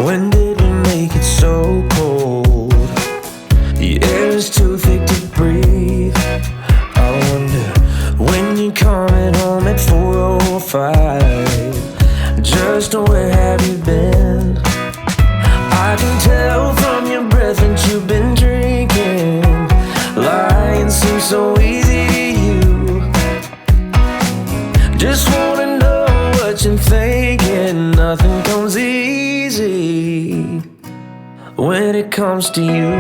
When did we make it so cold? The air is too thick to breathe. I wonder when you're coming home at 4:05. Just where have you been? I can tell from your breath that you've been drinking. Lying seems so easy to you. Just wanna know what you're thinking. Nothing comes easy when it comes to you.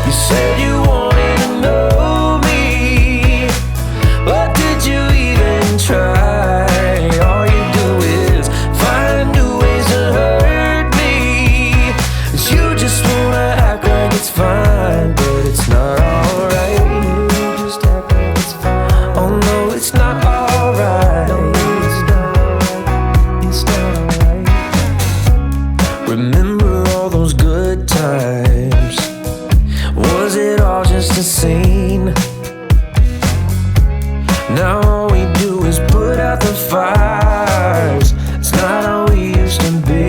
You said you wanted to know me, but did you even try? All you do is find new ways to hurt me. 'Cause you just wanna act like it's fine, but it's not alright. You just act like it's fine. Oh no, it's not alright. No, it's not alright. It's not alright. Remember all those good times? Was it all just a scene? Now all we do is put out the fires. It's not how we used to be.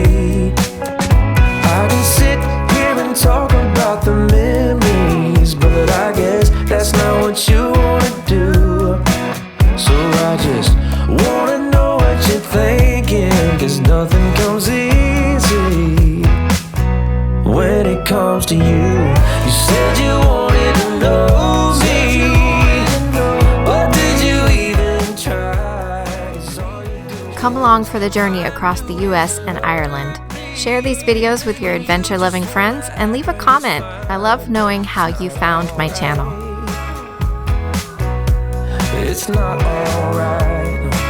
I can sit here and talk about the memories, but I guess that's not what you wanna do. So I just wanna know what you're thinking, 'cause nothing comes easy when it comes to you. You said you wanted to know me, but did you even try? 'Cause all you do is Come along for the journey across the US and Ireland. Share these videos with your adventure-loving friends and leave a comment. I love knowing how you found my channel. it's not alright.